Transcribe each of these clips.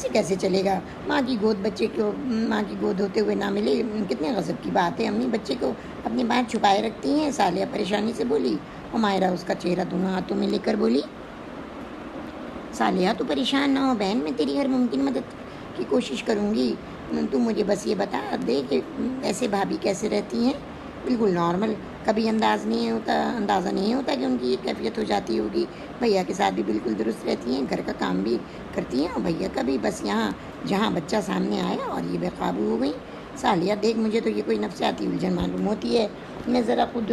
ایسے کیسے چلے گا؟ ماں کی گود بچے کو ماں کی گود ہوتے ہوئے نہ ملے، کتنے غضب کی بات ہے۔ امی بچے کو اپنی بات چھپائے رکھتی ہیں، سالیہ پریشانی سے بولی، اور ماہرہ اس کا چہرہ دونوں ہاتھوں میں لے کر بولی، سالیہ تو پریشان نہ ہو بہن، میں تیری ہر ممکن مدد کی کوشش کروں گی، تو مجھے بس یہ بتا دے کہ ایسے بھابھی کیسے رہتی ہیں؟ بالکل نارمل، کبھی اندازہ نہیں ہوتا کہ ان کی یہ کیفیت ہو جاتی ہوگی۔ بھیا کے ساتھ بھی بالکل درست رہتی ہیں، گھر کا کام بھی کرتی ہیں، اور بھیا کا بھی، بس یہاں جہاں بچہ سامنے آیا اور یہ بے قابو ہو گئی۔ سالیہ دیکھ، مجھے تو یہ کوئی نفسیاتی الجھن معلوم ہوتی ہے، میں ذرا خود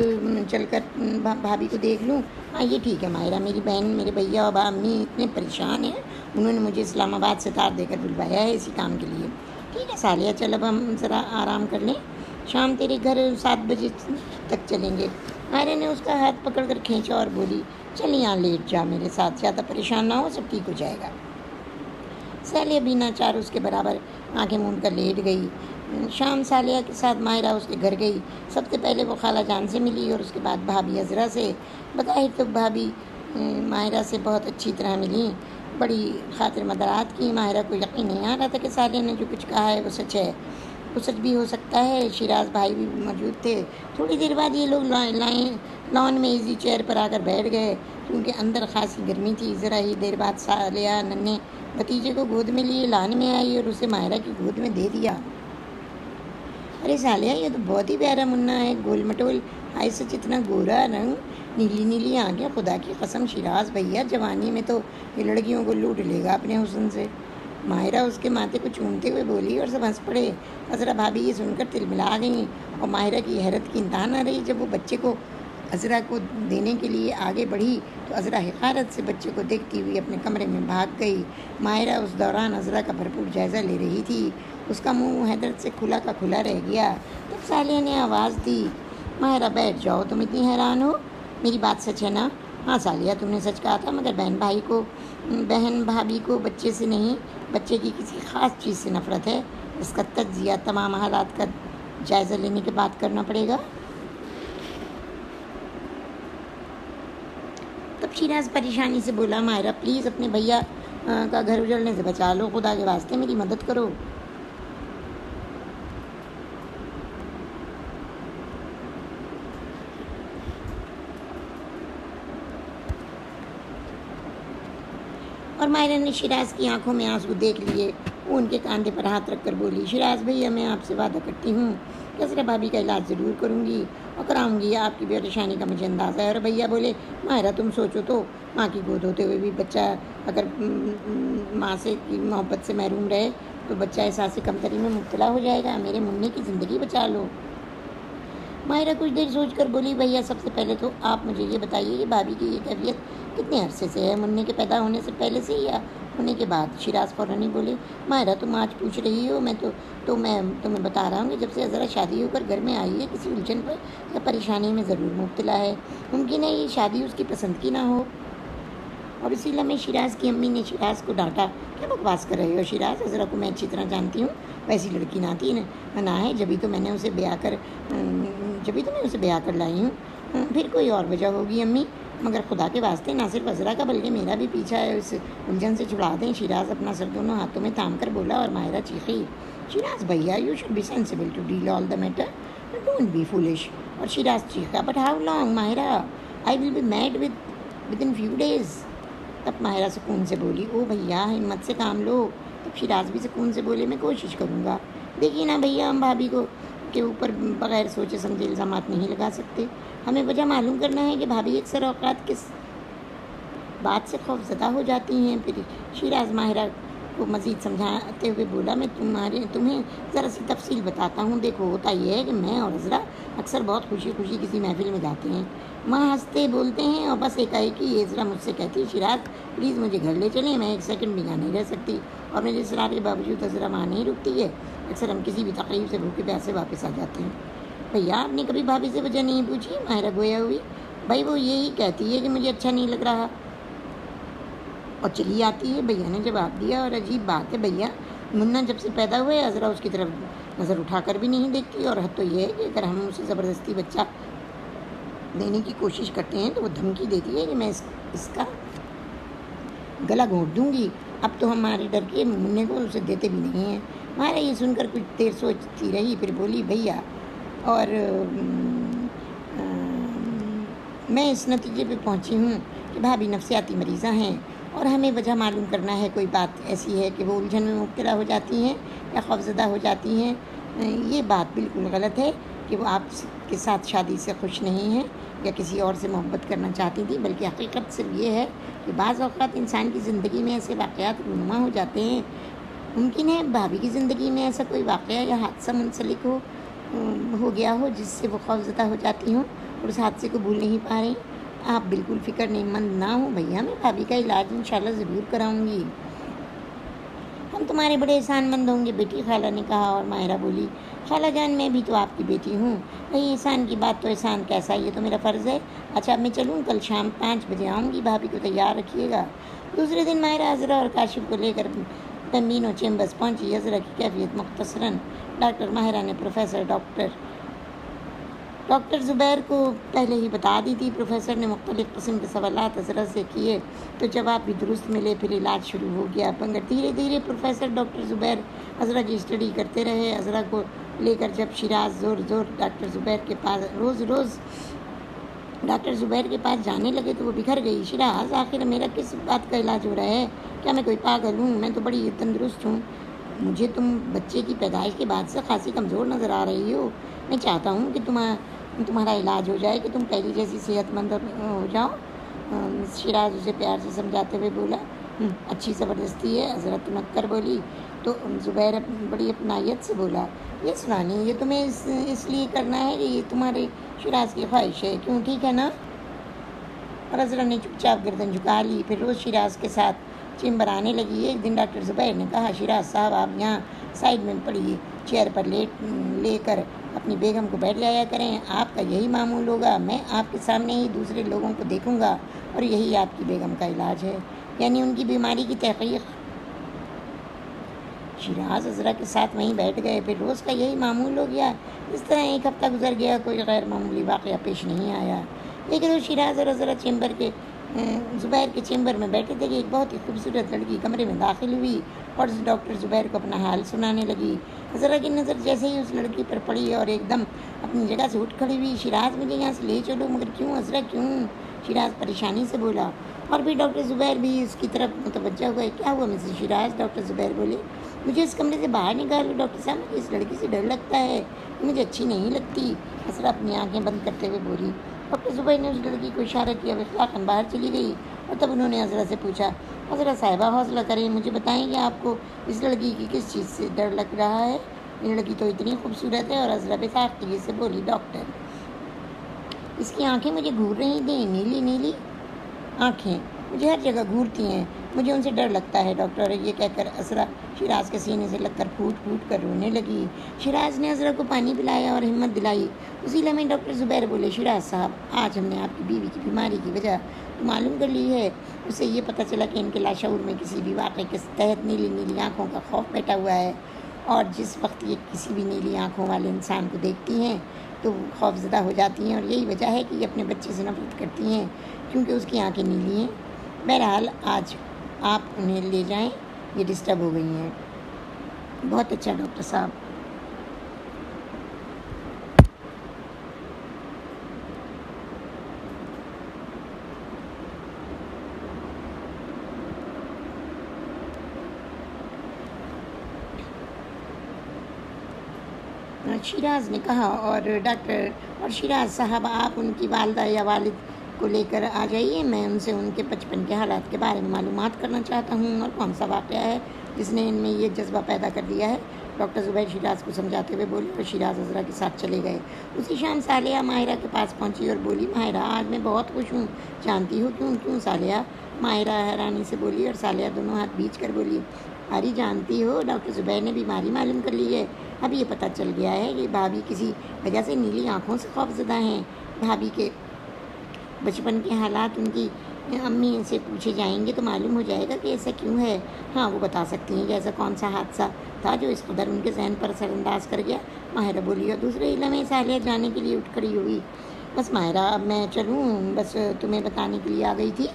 چل کر بھابھی کو دیکھ لوں۔ ہاں یہ ٹھیک ہے ماہرہ، میری بہن، میرے بھیا اور امی اتنے پریشان ہیں، انہوں نے مجھے اسلام آباد سے تار دے کر بلوایا ہے اسی کام کے لیے۔ ٹھیک ہے سالیہ، چل اب ہم ذرا آرام کر لیں، شام تیرے گھر 7 بجے تک چلیں گے۔ ماہرہ نے اس کا ہاتھ پکڑ کر کھینچا اور بولی، چل یہاں لیٹ جا میرے ساتھ، زیادہ پریشان نہ ہو، سب ٹھیک ہو جائے گا۔ سالیہ بھی ناچار اس کے برابر آنکھیں موند کر لیٹ گئی۔ شام سالیہ کے ساتھ ماہرہ اس کے گھر گئی۔ سب سے پہلے وہ خالہ جان سے ملی اور اس کے بعد بھابھی عذرا سے۔ بظاہر تو بھابھی ماہرہ سے بہت اچھی طرح ملی، بڑی خاطر مدارات کی۔ ماہرہ کو یقین نہیں آ رہا تھا کہ سالیہ نے جو کچھ کہا ہے وہ سچ ہے، وہ سچ بھی ہو سکتا ہے۔ شیراز بھائی بھی موجود تھے۔ تھوڑی دیر بعد یہ لوگ لان میں ایزی چیئر پر آ کر بیٹھ گئے، کیونکہ اندر خاصی گرمی تھی۔ ذرا ہی دیر بعد سالیہ ننھے بھتیجے کو گود میں لیے لان میں آئی اور اسے ماہرہ کی گود میں دے دیا۔ ارے سالیہ، یہ تو بہت ہی پیارا منا ہے، گول مٹول، ہائے سچ اتنا گورا رنگ، نیلی نیلی آنکھیں، خدا کی قسم شیراز بھیا جوانی میں تو یہ لڑکیوں کو لوٹ لے گا اپنے حسن سے۔ ماہرہ اس کے ماتھے کو چومتے ہوئے بولی اور سب ہنس پڑے۔ عذرا بھابھی یہ سن کر تلملا گئیں، اور ماہرہ کی حیرت کی انتہا نہ رہی۔ جب وہ بچے کو عذرا کو دینے کے لیے آگے بڑھی تو عذرا حقارت سے بچے کو دیکھتی ہوئی اپنے کمرے میں بھاگ گئی۔ ماہرہ اس دوران عذرا کا بھرپور جائزہ لے رہی تھی، اس کا منہ حیرت سے کھلا کا کھلا رہ گیا۔ تب سالیہ نے آواز دی، ماہرہ بیٹھ جاؤ، تم اتنی حیران ہو، میری بات سچ ہے نا؟ ہاں سالیہ، تم نے سچ کہا تھا، مگر بہن بھابھی کو بچے سے نہیں، بچے کی کسی خاص چیز سے نفرت ہے۔ اس کا تجزیہ تمام حالات کا جائزہ لینے کے بعد کرنا پڑے گا۔ تب شیراز پریشانی سے بولا، ماہرہ پلیز اپنے بھیا کا گھر اجڑنے سے بچا لو، خدا کے واسطے میری مدد کرو۔ اور ماہرہ نے شیراز کی آنکھوں میں آنسو دیکھ لیے۔ وہ ان کے کاندھے پر ہاتھ رکھ کر بولی، شیراز بھیا، میں آپ سے وعدہ کرتی ہوں کہ عذرا بھابھی کا علاج ضرور کروں گی اور کراؤں گی، آپ کی پریشانی کا مجھے اندازہ ہے۔ اور بھیا بولے، ماہرہ تم سوچو تو، ماں کی گود ہوتے ہوئے بھی بچہ اگر ماں سے کی محبت سے محروم رہے تو بچہ احساس کمتری میں مبتلا ہو جائے گا۔ میرے منّے کی زندگی بچا لو۔ ماہرہ کچھ دیر سوچ کر بولی، بھیا سب سے پہلے تو آپ مجھے یہ بتائیے کہ بھابھی کی یہ کیفیت کتنے عرصے سے ہے، منّے کے پیدا ہونے سے پہلے سے یا ہونے کے بعد؟ شیراز فوراً ہی بولے، ماہرہ تم آج پوچھ رہی ہو، میں تمہیں بتا رہا ہوں کہ جب سے عذرا شادی ہو کر گھر میں آئی ہے کسی الجھن پر یا پریشانی میں ضرور مبتلا ہے۔ ممکن ہے یہ شادی اس کی پسند کی نہ ہو۔ اور اسی لمحے شیراز کی امی نے شیراز کو ڈانٹا، کیا بکواس کر رہے ہو شیراز، عذرا کو میں اچھی طرح جانتی ہوں، ویسی لڑکی نہ ہے، جبھی تو میں اسے بیاہ کر لائی ہوں۔ پھر کوئی اور وجہ ہوگی امی، مگر خدا کے واسطے نہ صرف عذرا کا بلکہ میرا بھی پیچھا ہے، اس الجھن سے چھڑا دیں۔ شیراز اپنا سر دونوں ہاتھوں میں تھام کر بولا اور ماہرہ چیخی، شیراز بھیا، you should be sensible to deal all the matter, don't be foolish. اور شیراز چیخا، but how long Mahira, I will be mad within few days. تب ماہرہ سکون سے بولی، او بھیا ہمت سے کام لو۔ تب شیراز بھی سکون سے بولے، میں کوشش کروں گا۔ دیکھیے نا بھیا، ہم بھابھی کے اوپر بغیر سوچے سمجھے الزامات نہیں لگا سکتے، ہمیں وجہ معلوم کرنا ہے کہ بھابھی اکثر اوقات کس بات سے خوف زدہ ہو جاتی ہیں۔ پھر شیراز ماہرہ کو مزید سمجھاتے ہوئے بولا، میں تمہیں ذرا سی تفصیل بتاتا ہوں۔ دیکھو ہوتا یہ ہے کہ میں اور عذرا اکثر بہت خوشی کسی محفل میں جاتے ہیں، وہاں ہنستے بولتے ہیں اور بس ایک ہی عذرا مجھ سے کہتی ہے، شیراز پلیز مجھے گھر لے چلیں، میں ایک سیکنڈ بھی یہاں نہیں رہ سکتی۔ اور میرے اصرار کے باوجود عذرا وہاں نہیں رکتی ہے، اکثر ہم کسی بھی تقریب سے بھوکے پیاسے واپس آ جاتے ہیں۔ بھیا آپ نے کبھی بھابھی سے وجہ نہیں پوچھی؟ ماہرہ گویا ہوئی، بھائی وہ یہی کہتی ہے کہ مجھے اچھا نہیں لگ رہا اور چلی آتی ہے، بھیا نے جواب دیا۔ اور عجیب بات ہے بھیا، منا جب سے پیدا ہوا ہے عذرا اس کی طرف نظر اٹھا کر بھی نہیں دیکھتی، اور حد تو یہ ہے کہ اگر ہم اسے زبردستی بچہ دینے کی کوشش کرتے ہیں تو وہ دھمکی دیتی ہے کہ میں اس کا گلا گھونٹ دوں گی اب تو ہمارے ڈر کے منہ کو اسے دیتے بھی نہیں ہیں۔ ماہرہ یہ سن کر کچھ دیر سوچتی رہی، پھر بولی بھیا اور میں اس نتیجے پہ پہنچی ہوں کہ بھابھی نفسیاتی مریضہ ہیں اور ہمیں وجہ معلوم کرنا ہے۔ کوئی بات ایسی ہے کہ وہ الجھن میں مبتلا ہو جاتی ہیں یا خوفزدہ ہو جاتی ہیں۔ یہ بات بالکل غلط ہے کہ وہ آپ کے ساتھ شادی سے خوش نہیں ہیں یا کسی اور سے محبت کرنا چاہتی تھی، بلکہ حقیقت صرف یہ ہے کہ بعض اوقات انسان کی زندگی میں ایسے واقعات رونما ہو جاتے ہیں۔ ممکن ہے بھابھی کی زندگی میں ایسا کوئی واقعہ یا حادثہ منسلک ہو گیا ہو جس سے وہ خوفزدہ ہو جاتی ہوں اور اس حادثے کو بھول نہیں پا رہی۔ آپ بالکل فکر مند نہ ہوں بھیا، میں بھابھی کا علاج انشاءاللہ ضرور کراؤں گی۔ ہم تمہارے بڑے احسان مند ہوں گے بیٹی، خالہ نے کہا، اور ماہرہ بولی خالہ جان میں بھی تو آپ کی بیٹی ہوں، وہی احسان کی بات تو احسان کیسا، یہ تو میرا فرض ہے۔ اچھا اب میں چلوں، کل شام 5 بجے آؤں گی، بھابھی کو تیار رکھیے گا۔ دوسرے دن ماہرہ عذرا اور کاشف کو لے کر بمبینو چیمبرز پہنچی۔ عذرا کی کیفیت مختصراً ڈاکٹر ماہرہ نے پروفیسر ڈاکٹر زبیر کو پہلے ہی بتا دی تھی۔ پروفیسر نے مختلف قسم کے سوالات عذرا سے کیے تو جواب بھی درست ملے، پھر علاج شروع ہو گیا۔ مگر دھیرے دھیرے پروفیسر ڈاکٹر زبیر عذرا کی اسٹڈی کرتے رہے۔ عذرا کو لے کر جب شیراز ڈاکٹر زبیر کے پاس جانے لگے تو وہ بکھر گئی۔ شیراز آخر میرا کس بات کا علاج ہو رہا ہے؟ کیا میں کوئی پاگل ہوں؟ میں تو بڑی تندرست ہوں۔ مجھے تم بچے کی پیدائش کے بعد سے خاصی کمزور نظر آ رہی ہو۔ میں چاہتا ہوں کہ تمہارا علاج ہو جائے کہ تم پہلی جیسی صحت مند ہو جاؤ۔ شیراز اسے پیار سے سمجھاتے ہوئے بولا۔ اچھی زبردستی ہے، عذرا تنک کر بولی تو زبیر بڑی اپنائیت سے بولا، یہ سنانی یہ تمہیں اس لیے کرنا ہے کہ یہ تمہارے شیراز کی خواہش ہے، کیوں ٹھیک ہے نا؟ اور عذرا نے چپ چاپ گردن جھکا لی۔ پھر روز شیراز کے ساتھ چیمبر آنے لگی۔ ایک دن ڈاکٹر زبیر نے کہا، شیراز صاحب آپ یہاں سائڈ میں پڑی چیئر پر لے کر اپنی بیگم کو بیٹھ لایا کریں، آپ کا یہی معمول ہوگا۔ میں آپ کے سامنے ہی دوسرے لوگوں کو دیکھوں گا اور یہی آپ کی بیگم کا علاج ہے، یعنی ان کی بیماری کی تحقیق۔ شیراز عذرا کے ساتھ وہیں بیٹھ گئے۔ پھر روز کا یہی معمول ہو گیا۔ اس طرح ایک ہفتہ گزر گیا، کوئی غیر معمولی واقعہ پیش نہیں آیا۔ ایک روز شیراز اور عذرا زبیر کے چیمبر میں بیٹھے تھے کہ ایک بہت ہی خوبصورت لڑکی کمرے میں داخل ہوئی اور ڈاکٹر زبیر کو اپنا حال سنانے لگی۔ عذرا کی نظر جیسے ہی اس لڑکی پر پڑی اور ایک دم اپنی جگہ سے اٹھ کھڑی ہوئی۔ شیراز مجھے یہاں سے لے چلو۔ مگر کیوں عذرا کیوں؟ شیراز پریشانی سے بولا، اور بھی ڈاکٹر زبیر بھی اس کی طرف متوجہ ہوئے۔ کیا ہوا مسز شیراز؟ ڈاکٹر زبیر بولے، مجھے اس کمرے سے باہر نکالو ڈاکٹر صاحب، مجھے اس لڑکی سے ڈر لگتا ہے، مجھے اچھی نہیں لگتی۔ عذرا اپنی آنکھیں بند کرتے ہوئے بولی۔ ڈاکٹر زبیر نے اس لڑکی کو اشارہ کیا، وہ اخلاقاً باہر چلی گئی۔ اور تب انہوں نے عذرا سے پوچھا، عذرا صاحبہ حوصلہ کریں، مجھے بتائیں کہ آپ کو اس لڑکی کی کس چیز سے ڈر لگ رہا ہے؟ یہ لڑکی تو اتنی خوبصورت ہے۔ اور عذرا بےساختگی سے بولی، ڈاکٹر اس کی آنکھیں مجھے گھور رہی تھیں، نیلی نیلی آنکھیں مجھے ہر جگہ گھورتی ہیں، مجھے ان سے ڈر لگتا ہے ڈاکٹر۔ اور یہ کہہ کر عذرا شیراز کے سینے سے لگ کر پھوٹ کر رونے لگی۔ شیراز نے عذرا کو پانی پلایا اور ہمت دلائی۔ اسی لمحے ڈاکٹر زبیر بولے، شیراز صاحب آج ہم نے آپ کی بیوی کی بیماری کی وجہ معلوم کر لی ہے۔ اسے یہ پتہ چلا کہ ان کے لاشعور میں کسی بھی واقعے کے تحت نیلی نیلی آنکھوں کا خوف بیٹھا ہوا ہے، اور جس وقت یہ کسی بھی نیلی آنکھوں والے انسان کو دیکھتی ہیں تو وہ خوف زدہ ہو جاتی ہیں، اور یہی وجہ ہے کہ یہ اپنے بچے سے نفرت کرتی ہیں کیونکہ اس کی آنکھیں نیلی ہیں۔ بہرحال آج آپ انہیں لے جائیں، یہ ڈسٹرب ہو گئی ہیں۔ بہت اچھا ڈاکٹر صاحب۔ شیراز نے کہا، اور شیراز صاحب آپ ان کی والدہ یا والد کو لے کر آ جائیے، میں ان سے ان کے بچپن کے حالات کے بارے میں معلومات کرنا چاہتا ہوں اور کون سا واقعہ ہے جس نے ان میں یہ جذبہ پیدا کر دیا ہے۔ ڈاکٹر زبیر شیراز کو سمجھاتے ہوئے بولے، اور شیراز عذرا کے ساتھ چلے گئے۔ اسی شام صالحہ ماہرہ کے پاس پہنچی اور بولی، ماہرہ آج میں بہت خوش ہوں، جانتی ہو کیوں صالحہ؟ ماہرہ حیرانی سے بولی اور صالحہ دونوں ہاتھ بیچ کر بولی، اری جانتی ہو ڈاکٹر زبیر نے بیماری معلوم کر لی ہے۔ اب یہ پتہ چل گیا ہے کہ بھابھی کسی وجہ سے نیلی آنکھوں سے خوف زدہ ہیں۔ بھابھی کے بچپن کے حالات ان کی امی سے پوچھے جائیں گے تو معلوم ہو جائے گا کہ ایسا کیوں ہے۔ ہاں وہ بتا سکتی ہیں کہ ایسا کون سا حادثہ تھا جو اس قدر ان کے ذہن پر اثر انداز کر گیا۔ ماہرہ بولی، اور دوسرے لمحے صالحہ جانے کے لیے اٹھ کھڑی ہوئی۔ بس ماہرہ اب میں چلوں، بس تمہیں بتانے کے لیے آ گئی تھی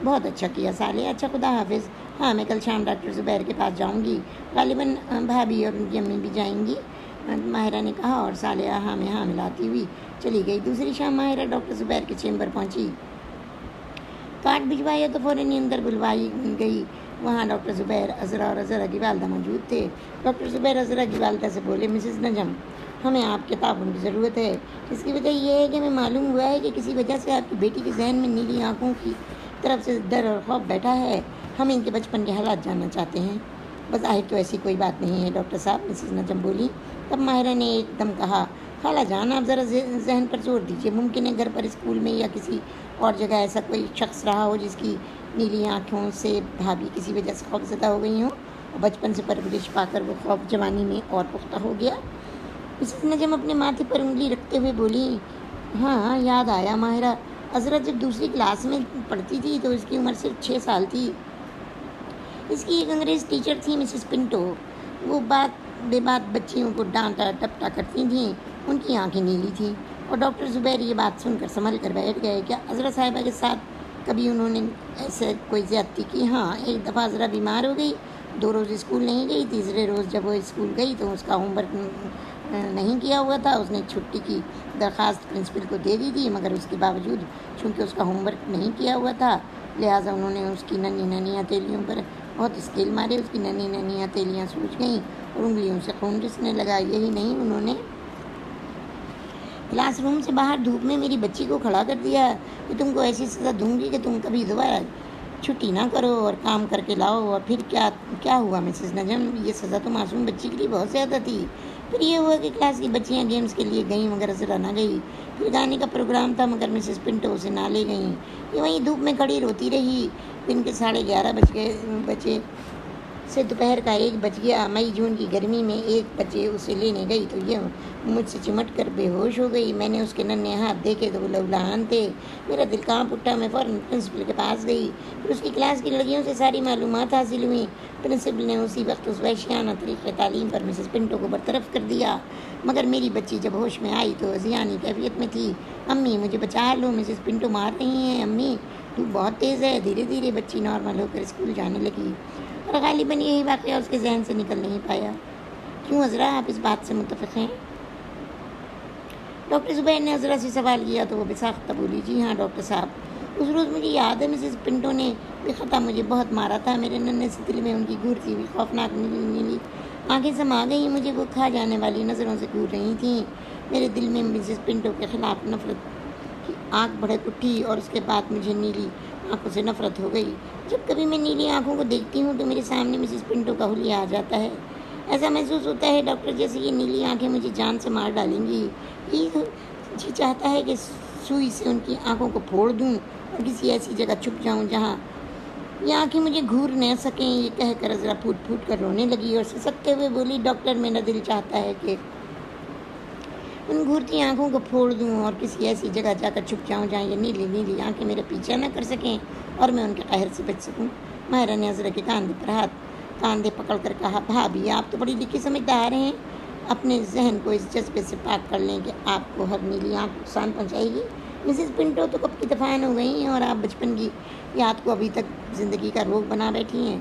بہت اچھا کیا صالح، اچھا خدا حافظ۔ ہاں میں کل شام ڈاکٹر زبیر کے پاس جاؤں گی، غالباً بھابھی اور ان کی امی بھی جائیں گی، ماہرہ نے کہا، اور صالحہ ہاں میں ہاں ملاتی ہوئی چلی گئی۔ دوسری شام ماہرہ ڈاکٹر زبیر کے چیمبر پہنچی، کارڈ بھجوایا تو فوراً ہی اندر بلوائی گئی۔ وہاں ڈاکٹر زبیر، عذرا اور عذرا کی والدہ موجود تھے۔ ڈاکٹر زبیر عذرا کی والدہ سے بولے، مسز نجم، ہمیں آپ کے تعاون کی ضرورت ہے۔ اس کی وجہ یہ ہے کہ ہمیں معلوم ہوا ہے کہ کسی وجہ سے آپ کی بیٹی کے ذہن میں نیلی آنکھوں کی طرف سے ڈر اور خوف بیٹھا ہے۔ ہم ان کے بچپن کے حالات جاننا چاہتے ہیں۔ بظاہر تو ایسی کوئی بات نہیں ہے ڈاکٹر صاحب، مسز نجم بولی۔ تب ماہرہ نے ایک دم کہا، خالہ جان آپ ذرا ذہن پر زور دیجیے، ممکن ہے گھر پر، اسکول میں یا کسی اور جگہ ایسا کوئی شخص رہا ہو جس کی نیلی آنکھوں سے بھابھی کسی وجہ سے خوف زدہ ہو گئی ہوں، اور بچپن سے پرورش پا کر وہ خوف جوانی میں اور پختہ ہو گیا۔ مسز نجم اپنے ماتھے پر انگلی رکھتے ہوئے بولی، ہاں یاد آیا ماہرہ، عذرا جب دوسری کلاس میں پڑھتی تھی تو اس کی عمر صرف 6 سال تھی۔ اس کی ایک انگریز ٹیچر تھی مسز پنٹو، وہ بات بے بات بچیوں کو ڈانٹا ٹپٹا کرتی تھیں، ان کی آنکھیں نیلی تھیں۔ اور ڈاکٹر زبیر یہ بات سن کر سنبھل کر بیٹھ گئے۔ کیا عذرا صاحبہ کے ساتھ کبھی انہوں نے ایسے کوئی زیادتی کی؟ ہاں، ایک دفعہ عذرا بیمار ہو گئی، 2 روز اسکول نہیں گئی، تیسرے روز جب وہ اسکول گئی تو اس کا ہوم ورک نہیں کیا ہوا تھا۔ اس نے چھٹی کی درخواست پرنسپل کو دے دی تھی، مگر اس کے باوجود چونکہ اس کا ہوم ورک نہیں کیا ہوا تھا، لہٰذا انہوں نے اس کی ننھی ننھی ہتھیلیوں پر بہت اسکیل مارے۔ اس کی ننھی ننھی ہتھیلیاں سوج گئیں اور انگلیوں سے خون رسنے لگا۔ یہی نہیں، انہوں نے کلاس روم سے باہر دھوپ میں میری بچی کو کھڑا کر دیا کہ تم کو ایسی سزا دوں گی کہ تم کبھی دوبارہ چھٹی نہ کرو اور کام کر کے لاؤ۔ اور پھر کیا ہوا مسز نجم؟ یہ سزا تو معصوم بچی کے لیے بہت زیادہ تھی۔ پھر یہ ہوا کہ کلاس کی بچیاں گیمز کے لیے گئیں مگر عذرا نہ گئی۔ پھر گانے کا پروگرام تھا مگر مسز پنٹو اسے نہ لے گئیں۔ یہ وہیں دھوپ میں کھڑی روتی رہی۔ دن کے 11:30 بجے سے دوپہر کا 1 بج گیا۔ مئی جون کی گرمی میں 1 بجے اسے لینے گئی تو یہ مجھ سے چمٹ کر بے ہوش ہو گئی۔ میں نے اس کے ننھے ہاتھ دیکھے تو وہ لہولہان تھے، میرا دل کانپ اٹھا۔ میں فوراً پرنسپل کے پاس گئی، پھر اس کی کلاس کی لڑکیوں سے ساری معلومات حاصل ہوئیں۔ پرنسپل نے اسی وقت اس وحشیانہ طریقۂ تعلیم پر مسز پنٹو کو برطرف کر دیا، مگر میری بچی جب ہوش میں آئی تو عزیانی کیفیت میں تھی۔ امی مجھے بچا لو، مسز پنٹو مار رہی ہیں، امی دھوپ بہت تیز ہے۔ دھیرے دھیرے بچی نارمل ہو کر اسکول جانے لگی، اور غالباً یہی واقعہ اس کے ذہن سے نکل نہیں پایا۔ کیوں عذرا، آپ اس بات سے متفق ہیں؟ ڈاکٹر زبیر نے عذرا سے سوال کیا تو وہ بساختہ بولی، جی ہاں ڈاکٹر صاحب، اس روز مجھے یاد ہے مسز پنٹو نے بے خطا مجھے بہت مارا تھا۔ میرے ننھے سے دل میں ان کی گھورتی ہوئی خوفناک نیلی نیلی آنکھیں سما گئیں، مجھے وہ کھا جانے والی نظروں سے گھور رہی تھیں۔ میرے دل میں مسز پنٹو کے خلاف نفرت کی آگ بھڑک اٹھی، اور اس کے بعد مجھے نیلی آنکھوں سے نفرت ہو گئی۔ جب کبھی میں نیلی آنکھوں کو دیکھتی ہوں تو میرے سامنے مسز پنٹو کا حلیہ آ جاتا ہے۔ ایسا محسوس ہوتا ہے ڈاکٹر جیسے یہ نیلی آنکھیں مجھے جان سے مار ڈالیں گی۔ یہ جی چاہتا ہے کہ سوئی سے ان کی آنکھوں کو پھوڑ دوں اور کسی ایسی جگہ چھپ جاؤں جہاں یہ آنکھیں مجھے گھور نہ سکیں۔ یہ کہہ کر عذرا پھوٹ پھوٹ کر رونے لگی اور سسکتے ہوئے بولی، ڈاکٹر میرا دل چاہتا ہے کہ ان گھورتی آنکھوں کو پھوڑ دوں اور کسی ایسی جگہ جا کر چھپ جاؤں جہاں یہ نیلی نیلی آنکھیں میرا پیچھا نہ کر سکیں اور میں ان کے قہر سے بچ سکوں۔ ماہرہ نے عذرا کے کاندھے پکڑ کر کہا، بھابھی آپ تو بڑی لکھی سمجھدار ہیں، اپنے ذہن کو اس جذبے سے پاک کر لیں کہ آپ کو ہر نیلی آنکھ نقصان پہنچائے گی۔ مسز پنٹو تو کب کی دفعہ ہو گئی ہیں اور آپ بچپن کی یاد کو ابھی تک زندگی کا روگ بنا بیٹھی ہیں۔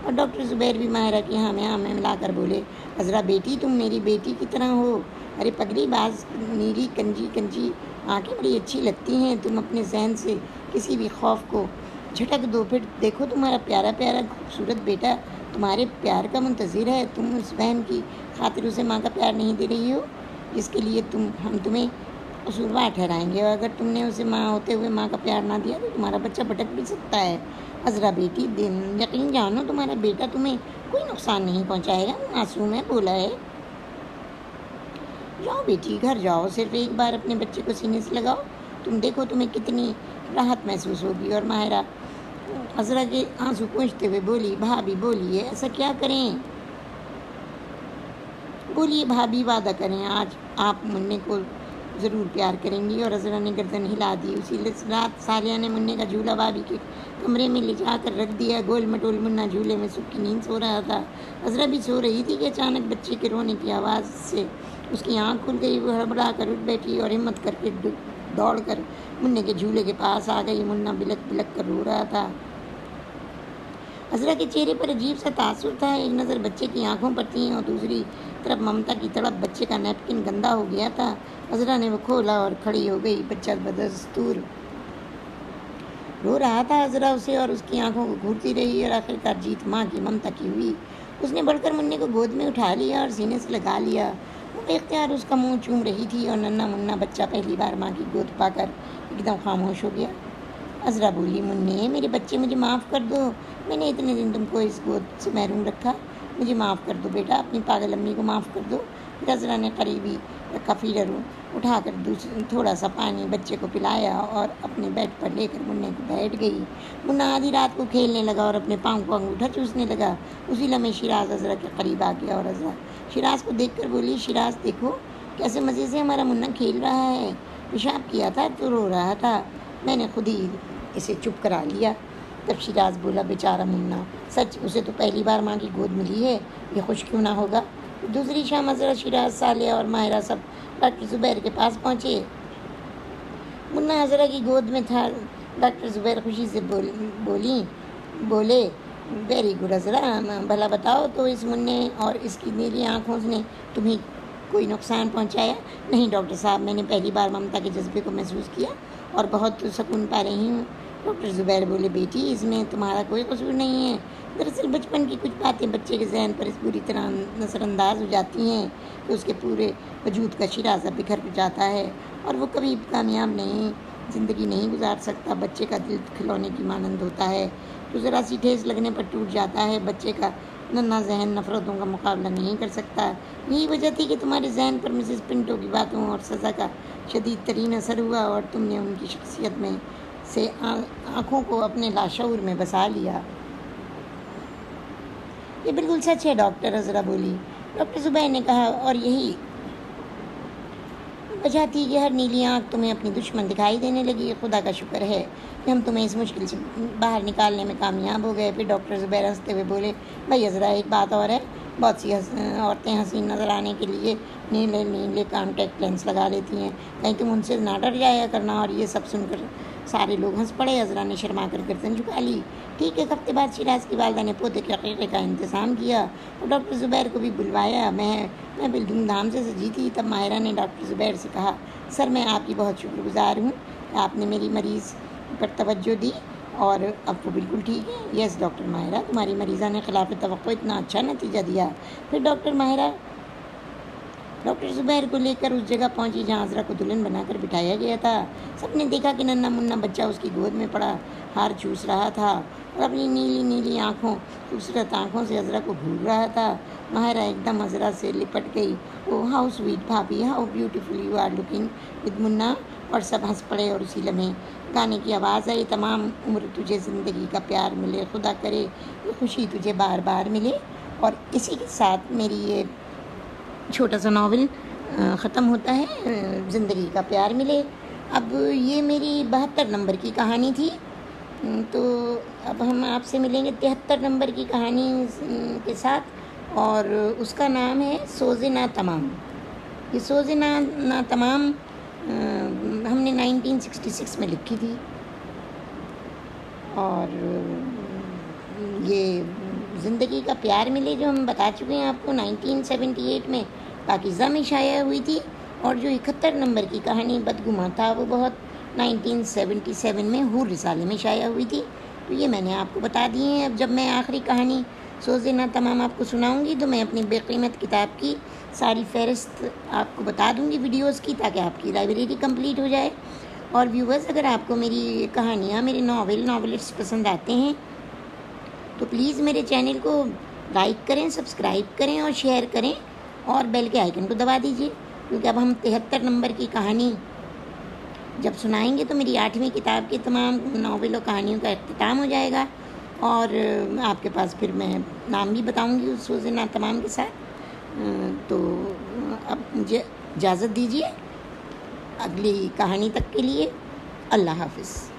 اور ڈاکٹر زبیر بھی ماہرہ کی ہاں میں ملا کر بولے، عذرا بیٹی تم میری بیٹی کی طرح ہو۔ ارے پگلی باز نیلی کنجی آنکھیں بڑی اچھی لگتی ہیں۔ تم اپنے ذہن سے کسی بھی خوف کو جھٹک دو، پھر دیکھو تمہارا پیارا پیارا خوبصورت بیٹا تمہارے پیار کا منتظر ہے۔ تم اس بہن کی خاطر اسے ماں کا پیار نہیں دے رہی ہو جس کے لیے ہم تمہیں قصوروار ٹھہرائیں گے، اور اگر تم نے اسے ماں ہوتے ہوئے ماں کا پیار نہ دیا تو تمہارا بچہ بھٹک بھی سکتا ہے۔ عذرا بیٹی یقین جانو تمہارا بیٹا تمہیں کوئی نقصان نہیں پہنچائے گا، معصوم ہے، بولا ہے۔ جاؤ بیٹی گھر جاؤ، صرف ایک بار اپنے بچے کو سینے سے لگاؤ، تم دیکھو تمہیں کتنی راحت محسوس ہوگی۔ اور ماہرہ عذرا کے آنسو پوچھتے ہوئے بولی، بھابھی بولیے ایسا کیا کریں؟ بولیے بھابھی، وعدہ کریں آج آپ منّے کو ضرور پیار کریں گی۔ اور عذرا نے گردن ہلا دی۔ اسی رات صالحہ نے منّے کا جھولا بھابھی کے کمرے میں لے جا کر رکھ دیا۔ گول مٹول منا جھولے میں سکھ کی نیند سو رہا تھا۔ عذرا بھی سو رہی تھی کہ اچانک بچے کے رونے کی آواز سے اس کی آنکھ کھل گئی۔ وہ ہڑبڑا کر اٹھ بیٹھی اور ہمت کر کے دوڑ کر منّے کے جھولے کے پاس آ گئی۔ منا بلک بلک کر رو رہا تھا۔ عذرا کے چہرے پر عجیب سا تاثر تھا۔ ایک نظر بچے کی آنکھوں پر تھی اور دوسری طرف ممتا کی تڑپ۔ بچے کا نیپکن گندا ہو گیا تھا۔ عذرا نے وہ کھولا اور کھڑی ہو گئی۔ بچہ بدستور رو رہا تھا۔ عذرا اسے اور اس کی آنکھوں کو گھورتی رہی اور آخرکار جیت ماں کی ممتا کی ہوئی۔ اس نے بڑھ کر منّے کو گود میں اٹھا لیا اور سینے سے لگا لیا۔ وہ بے اختیار اس کا منہ چوم رہی تھی اور ننھا منا بچہ پہلی بار ماں کی گود پا کر ایک دم خاموش ہو گیا۔ عذرا بولی، منّے میرے بچے، مجھے معاف کر دو، میں نے اتنے دن تم کو اس گود سے محروم رکھا، مجھے معاف کر دو بیٹا، اپنی پاگل امی کو معاف کر دو۔ پھر عذرا نے قریبی رکھا فیڈر اٹھا کر تھوڑا سا پانی بچے کو پلایا اور اپنے بیڈ پر لے کر منّے کو بیٹھ گئی۔ منا آدھی رات کو کھیلنے لگا اور اپنے پاؤں کو انگوٹھا چوسنے لگا۔ اسی لمحے شیراز عذرا کے قریب آ گیا اور عذرا شیراز کو دیکھ کر بولی، شیراز دیکھو کیسے مزے سے ہمارا منا کھیل رہا ہے، پیشاب کیا تھا تو رو رہا تھا، میں نے خود ہی اسے چپ کرا لیا۔ تب شیراز بولا، بیچارہ منا، سچ اسے تو پہلی بار ماں کی گود ملی ہے، یہ خوش کیوں نہ ہوگا۔ دوسری شام عذرا، شیراز، صالحہ اور ماہرہ سب ڈاکٹر زبیر کے پاس پہنچے۔ منا عذرا کی گود میں تھا۔ ڈاکٹر زبیر خوشی سے بولے، ویری گڈ عذرا، بھلا بتاؤ تو اس منّے اور اس کی نیلی آنکھوں نے تمہیں کوئی نقصان پہنچایا؟ نہیں ڈاکٹر صاحب، میں نے پہلی بار ممتا کے جذبے کو محسوس کیا اور بہت سکون پا رہی ہوں۔ ڈاکٹر زبیر بولے، بیٹی اس میں تمہارا کوئی قصور نہیں ہے۔ دراصل بچپن کی کچھ باتیں بچے کے ذہن پر اس بری طرح نظر انداز ہو جاتی ہیں کہ اس کے پورے وجود کا شیرازہ بکھر جاتا ہے اور وہ کبھی کامیاب زندگی نہیں گزار سکتا۔ بچے کا دل کھلونے کی مانند ہوتا ہے تو ذرا سی ٹھیس لگنے پر ٹوٹ جاتا ہے۔ بچے کا ننھا ذہن نفرتوں کا مقابلہ نہیں کر سکتا۔ یہی وجہ تھی کہ تمہارے ذہن پر مسز پنٹو کی باتوں اور سزا کا شدید ترین اثر ہوا اور تم نے ان کی شخصیت میں سے آنکھوں کو اپنے لاشعور میں بسا لیا۔ یہ بالکل سچ ہے ڈاکٹر، عذرا بولی۔ ڈاکٹر زبیر نے کہا، اور یہی وجہ تھی کہ ہر نیلی آنکھ تمہیں اپنی دشمن دکھائی دینے لگی۔ خدا کا شکر ہے کہ ہم تمہیں اس مشکل سے باہر نکالنے میں کامیاب ہو گئے۔ پھر ڈاکٹر زبیر ہنستے ہوئے بولے، بھائی عذرا، ایک بات اور ہے، بہت سی عورتیں حسین نظر آنے کے لیے نیلے کانٹیکٹ لینس لگا لیتی ہیں، کہیں تم ان سے نہ ڈر جایا کرنا۔ اور یہ سب سن کر سارے لوگ ہنس پڑے۔ عذرا نے شرما کر گردن جھکا لی۔ ٹھیک ایک ہفتے بعد شیراز کی والدہ نے پوتے کے عقیقے کا انتظام کیا اور ڈاکٹر زبیر کو بھی بلوایا۔ میں دھوم دھام سے سجی تھی۔ تب ماہرہ نے ڈاکٹر زبیر سے کہا، سر میں آپ کی بہت شکر گزار ہوں کہ آپ نے میری مریض پر توجہ دی اور اب وہ بالکل ٹھیک ہے۔ یس ڈاکٹر ماہرہ، تمہاری مریضہ نے خلاف توقع اتنا اچھا نتیجہ دیا۔ پھر ڈاکٹر زبیر کو لے کر اس جگہ پہنچی جہاں عذرا کو دلہن بنا کر بٹھایا گیا تھا۔ سب نے دیکھا کہ ننھا منا بچہ اس کی گود میں پڑا ہار چوس رہا تھا اور اپنی نیلی نیلی خوبصورت آنکھوں سے عذرا کو گھور رہا تھا۔ ماہرہ ایک دم عذرا سے لپٹ گئی۔ Oh how sweet bhabhi, how beautiful you are looking with Munna, اور سب ہنس پڑے۔ اور اسی لمحے گانے کی آواز آئی، تمام عمر تجھے زندگی کا پیار ملے، خدا کرے یہ خوشی تجھے بار بار ملے۔ اور اسی کے ساتھ میری یہ چھوٹا سا ناول ختم ہوتا ہے، زندگی کا پیار ملے۔ اب یہ میری 72 نمبر کی کہانی تھی، تو اب ہم آپ سے ملیں گے 73 نمبر کی کہانی کے ساتھ، اور اس کا نام ہے سوز نا تمام۔ یہ سوز نا تمام ہم نے 1966 میں لکھی تھی، اور یہ زندگی کا پیار ملے جو ہم بتا چکے ہیں آپ کو 1978 میں پاکیزہ میں شائع ہوئی تھی، اور جو 71 نمبر کی کہانی بدگماں تھا وہ بہت 1977 میں حور رسالے میں شائع ہوئی تھی۔ تو یہ میں نے آپ کو بتا دی ہیں۔ اب جب میں آخری کہانی سوز نا تمام آپ کو سناؤں گی تو میں اپنی بے قیمت کتاب کی ساری فہرست آپ کو بتا دوں گی ویڈیوز کی، تاکہ آپ کی لائبریری کمپلیٹ ہو جائے۔ اور ویورز، اگر آپ کو میری کہانیاں، میرے ناولسٹ پسند آتے ہیں تو پلیز میرے چینل کو لائک کریں، سبسکرائب کریں اور شیئر کریں، اور بیل کے آئیکن کو دبا دیجیے، کیونکہ اب ہم 73 نمبر کی کہانی جب سنائیں گے تو میری 8ویں کتاب کے تمام ناول و کہانیوں کا اختتام ہو جائے گا، اور آپ کے پاس پھر میں نام بھی بتاؤں گی اس سوز نا تمام کے ساتھ۔ تو اب مجھے اجازت دیجیے اگلی کہانی تک کے لیے۔ اللہ حافظ۔